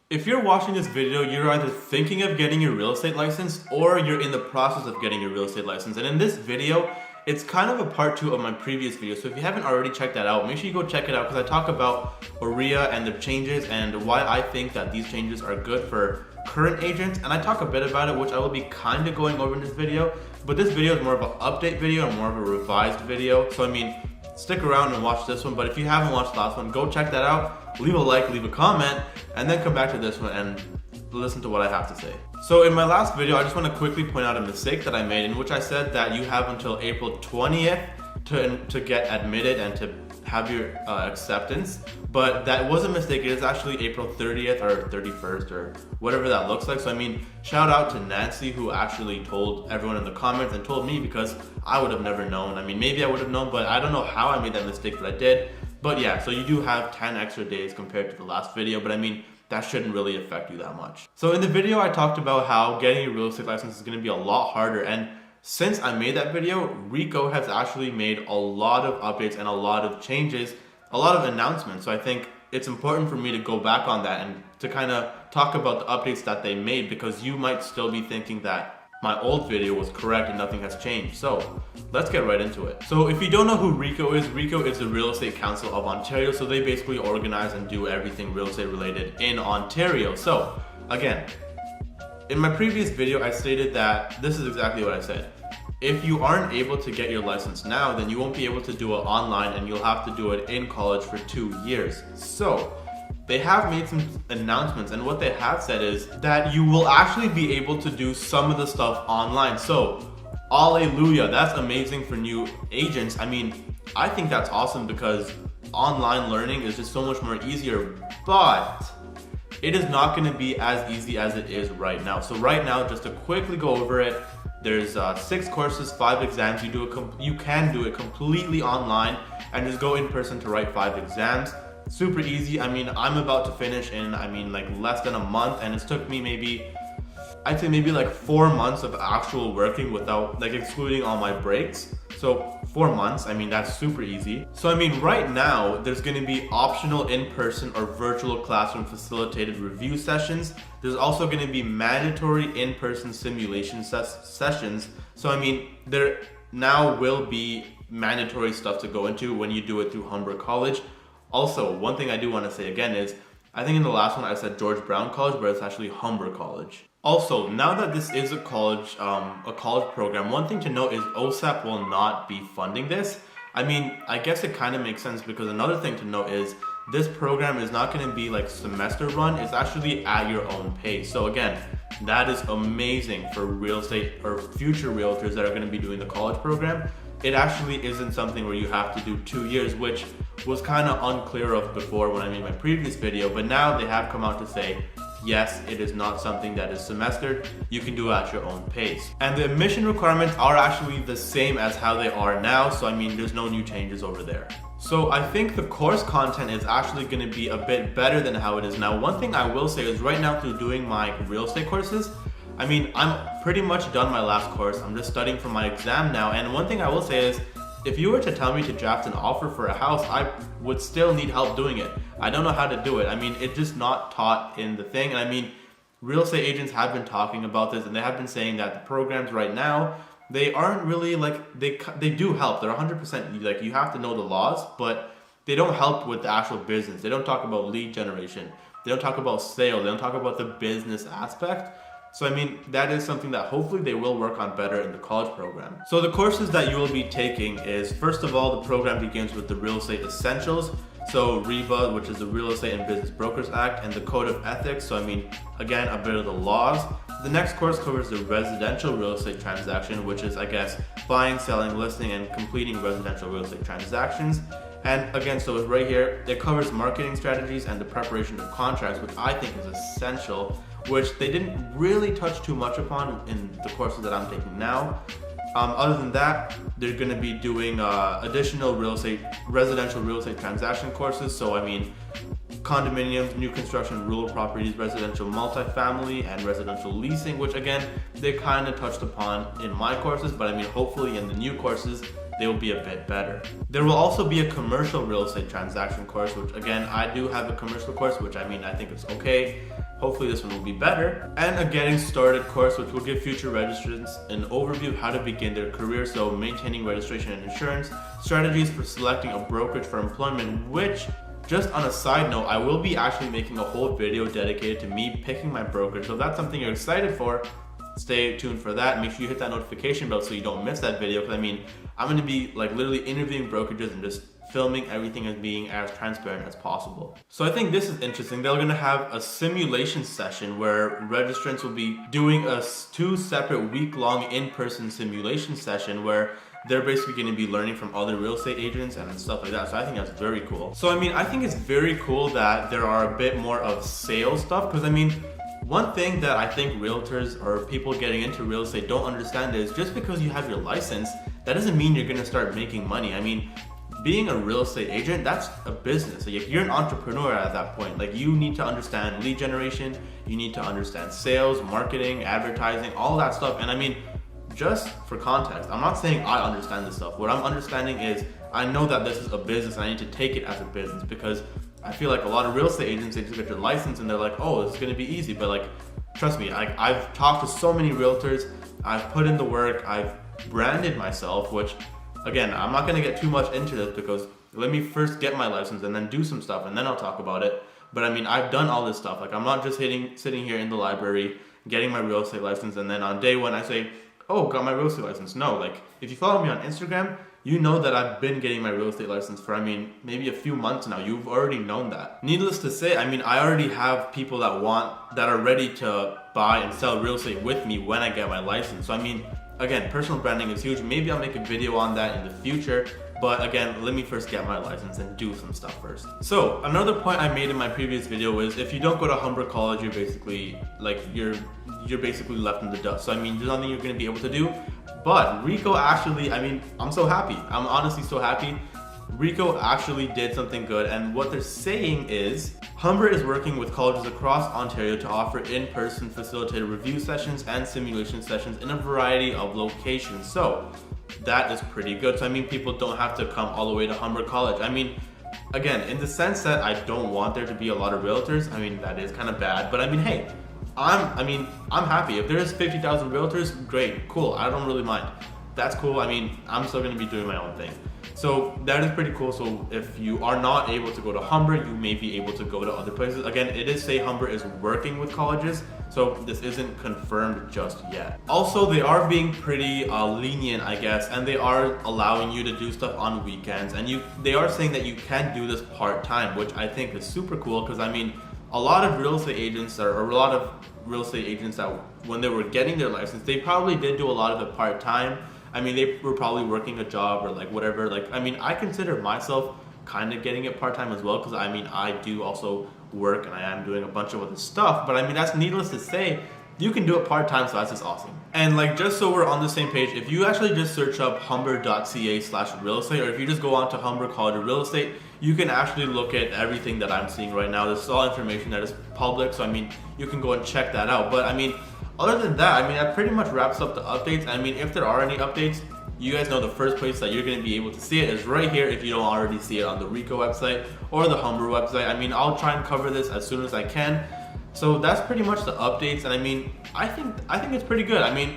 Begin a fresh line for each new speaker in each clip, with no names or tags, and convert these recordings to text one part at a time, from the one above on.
If you're watching this video, you're either thinking of getting your real estate license or you're in the process of getting your real estate license. And in this video, it's kind of a part 2 of my previous video. So if you haven't already checked that out, make sure you go check it out because I talk about OREA and the changes and why I think that these changes are good for current agents. And I talk a bit about it, which I will be kind of going over in this video. But this video is more of an update video and more of a revised video. So I mean, stick around and watch this one. But if you haven't watched the last one, go check that out. Leave a like, leave a comment, and then come back to this one and listen to what I have to say. So in my last video, I just want to quickly point out a mistake that I made in which I said that you have until April 20th to get admitted and to have your acceptance. But that was a mistake. It is actually April 30th or 31st or whatever that looks like. So I mean, shout out to Nancy who actually told everyone in the comments and told me because I would have never known. I mean, maybe I would have known, but I don't know how I made that mistake, but I did. But yeah, so you do have 10 extra days compared to the last video, but I mean, that shouldn't really affect you that much. So in the video, I talked about how getting your real estate license is gonna be a lot harder. And since I made that video, RECO has actually made a lot of updates and a lot of changes, a lot of announcements. So I think it's important for me to go back on that and to kind of talk about the updates that they made because you might still be thinking that my old video was correct and nothing has changed. So let's get right into it. So if you don't know who RECO is the Real Estate Council of Ontario. So they basically organize and do everything real estate related in Ontario. So again, in my previous video, I stated that this is exactly what I said. If you aren't able to get your license now, then you won't be able to do it online and you'll have to do it in college for 2 years. So they have made some announcements, and what they have said is that you will actually be able to do some of the stuff online. So, hallelujah, that's amazing for new agents. I mean, I think that's awesome because online learning is just so much more easier, but it is not going to be as easy as it is right now. So right now, just to quickly go over it, there's 6 courses, 5 exams. You can do it completely online and just go in person to write 5 exams. Super easy. I mean, I'm about to finish in, like less than a month, and it's took me I'd say maybe like 4 months of actual working without, like excluding all my breaks. So 4 months, I mean, that's super easy. So I mean, right now, there's gonna be optional in-person or virtual classroom facilitated review sessions. There's also gonna be mandatory in-person simulation sessions. So I mean, there now will be mandatory stuff to go into when you do it through Humber College. Also, one thing I do want to say again is, I think in the last one I said George Brown College, but it's actually Humber College. Also, now that this is a college program, one thing to note is OSAP will not be funding this. I mean, I guess it kind of makes sense because another thing to note is this program is not going to be like semester run. It's actually at your own pace. So again, that is amazing for real estate or future realtors that are going to be doing the college program. It actually isn't something where you have to do 2 years, which was kind of unclear of before when I made my previous video, but now they have come out to say, yes, it is not something that is semestered. You can do it at your own pace. And the admission requirements are actually the same as how they are now, so I mean, there's no new changes over there. So I think the course content is actually going to be a bit better than how it is now. One thing I will say is right now through doing my real estate courses, I mean, I'm pretty much done my last course. I'm just studying for my exam now. And one thing I will say is, if you were to tell me to draft an offer for a house, I would still need help doing it. I don't know how to do it. I mean, it's just not taught in the thing. And I mean, real estate agents have been talking about this and they have been saying that the programs right now, they aren't really like, they do help. They're 100% like, you have to know the laws, but they don't help with the actual business. They don't talk about lead generation. They don't talk about sales. They don't talk about the business aspect. So I mean, that is something that hopefully they will work on better in the college program. So the courses that you will be taking is, first of all, the program begins with the Real Estate Essentials. So REBA, which is the Real Estate and Business Brokers Act, and the Code of Ethics. So I mean, again, a bit of the laws. The next course covers the residential real estate transaction, which is, I guess, buying, selling, listing, and completing residential real estate transactions. And again, so right here, it covers marketing strategies and the preparation of contracts, which I think is essential, which they didn't really touch too much upon in the courses that I'm taking now. Other than that, they're going to be doing additional residential real estate transaction courses. So I mean, condominiums, new construction, rural properties, residential multifamily, and residential leasing, which again, they kind of touched upon in my courses, but I mean, hopefully in the new courses, they will be a bit better. There will also be a commercial real estate transaction course, which again, I do have a commercial course, which I mean, I think it's okay. hopefully this one will be better, and a getting started course which will give future registrants an overview of how to begin their career, so maintaining registration and insurance, strategies for selecting a brokerage for employment, which, just on a side note, I will be actually making a whole video dedicated to me picking my brokerage. So if that's something you're excited for, stay tuned for that. Make sure you hit that notification bell so you don't miss that video, because I mean, I'm going to be like literally interviewing brokerages and just filming everything as being as transparent as possible. So I think this is interesting. They're going to have a simulation session where registrants will be doing a 2 separate week-long in-person simulation session where they're basically going to be learning from other real estate agents and stuff like that. So I think that's very cool. So I mean, I think it's very cool that there are a bit more of sales stuff, because I mean, one thing that I think realtors or people getting into real estate don't understand is just because you have your license, that doesn't mean you're going to start making money. I mean, being a real estate agent, that's a business. Like, you're an entrepreneur at that point. Like, you need to understand lead generation, you need to understand sales, marketing, advertising, all that stuff. And I mean, just for context, I'm not saying I understand this stuff. What I'm understanding is I know that this is a business and I need to take it as a business, because I feel like a lot of real estate agents, they just get their license and they're like, oh, it's gonna be easy. But like, trust me, I've talked to so many realtors, I've put in the work, I've branded myself, which again, I'm not gonna get too much into this because let me first get my license and then do some stuff and then I'll talk about it. But I mean, I've done all this stuff. Like, I'm not just sitting here in the library, getting my real estate license, and then on day one I say, oh, got my real estate license. No, like, if you follow me on Instagram, you know that I've been getting my real estate license for, I mean, maybe a few months now. You've already known that. Needless to say, I mean, I already have people that are ready to buy and sell real estate with me when I get my license. So I mean, again, personal branding is huge. Maybe I'll make a video on that in the future. But again, let me first get my license and do some stuff first. So another point I made in my previous video is if you don't go to Humber College, you're basically basically left in the dust. So I mean, there's nothing you're going to be able to do. But RECO actually, I mean, I'm so happy. I'm honestly so happy. RECO actually did something good, and what they're saying is Humber is working with colleges across Ontario to offer in-person facilitated review sessions and simulation sessions in a variety of locations. So that is pretty good. So I mean, people don't have to come all the way to Humber College. I mean, again, in the sense that I don't want there to be a lot of realtors, I mean, that is kind of bad. But I mean, hey, I'm happy. If there's 50,000 realtors, great, cool. I don't really mind. That's cool. I mean, I'm still gonna be doing my own thing. So that is pretty cool. So if you are not able to go to Humber, you may be able to go to other places. Again, it is say Humber is working with colleges, so this isn't confirmed just yet. Also, they are being pretty lenient, I guess, and they are allowing you to do stuff on weekends. And they are saying that you can do this part-time, which I think is super cool, because I mean, a lot of real estate agents that when they were getting their license, they probably did do a lot of it part-time. I mean, they were probably working a job or like whatever. Like, I mean, I consider myself kind of getting it part-time as well, because I mean, I do also work and I am doing a bunch of other stuff. But I mean, that's needless to say, you can do it part-time, so that's just awesome. And like, just so we're on the same page, if you actually just search up humber.ca/real estate, or if you just go on to Humber College of Real Estate, you can actually look at everything that I'm seeing right now. This is all information that is public, so I mean, you can go and check that out. But I mean, other than that, I mean, that pretty much wraps up the updates. I mean, if there are any updates, you guys know the first place that you're going to be able to see it is right here if you don't already see it on the RECO website or the Humber website. I mean, I'll try and cover this as soon as I can. So that's pretty much the updates, and I mean, I think it's pretty good. I mean,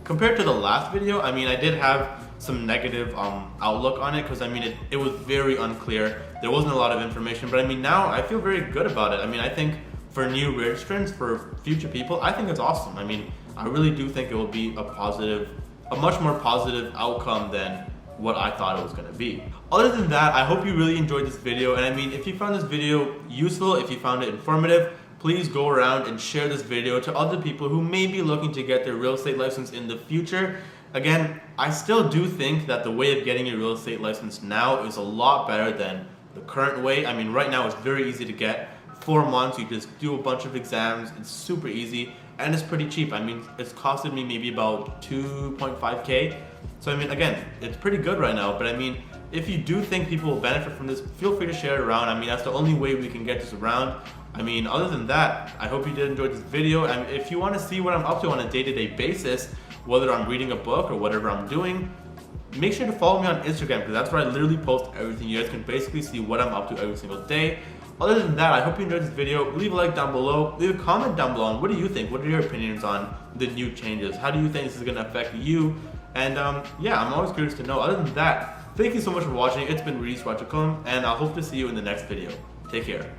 compared to the last video, I mean, I did have some negative outlook on it, because I mean, it was very unclear. There wasn't a lot of information, but I mean, now I feel very good about it. I mean, I think for new registrants, for future people, I think it's awesome. I mean, I really do think it will be a much more positive outcome than what I thought it was going to be. Other than that, I hope you really enjoyed this video, and I mean, if you found this video useful, if you found it informative, please go around and share this video to other people who may be looking to get their real estate license in the future. Again, I still do think that the way of getting a real estate license now is a lot better than the current way. I mean, right now it's very easy to get. 4 months, you just do a bunch of exams, it's super easy, and it's pretty cheap. I mean, it's costed me maybe about 2.5K. So I mean, again, it's pretty good right now, but I mean, if you do think people will benefit from this, feel free to share it around. I mean, that's the only way we can get this around. I mean, other than that, I hope you did enjoy this video. And if you want to see what I'm up to on a day-to-day basis, whether I'm reading a book or whatever I'm doing, make sure to follow me on Instagram, because that's where I literally post everything. You guys can basically see what I'm up to every single day. Other than that, I hope you enjoyed this video. Leave a like down below. Leave a comment down below on what do you think? What are your opinions on the new changes? How do you think this is going to affect you? And yeah, I'm always curious to know. Other than that, thank you so much for watching. It's been Reese Rachakam, and I hope to see you in the next video. Take care.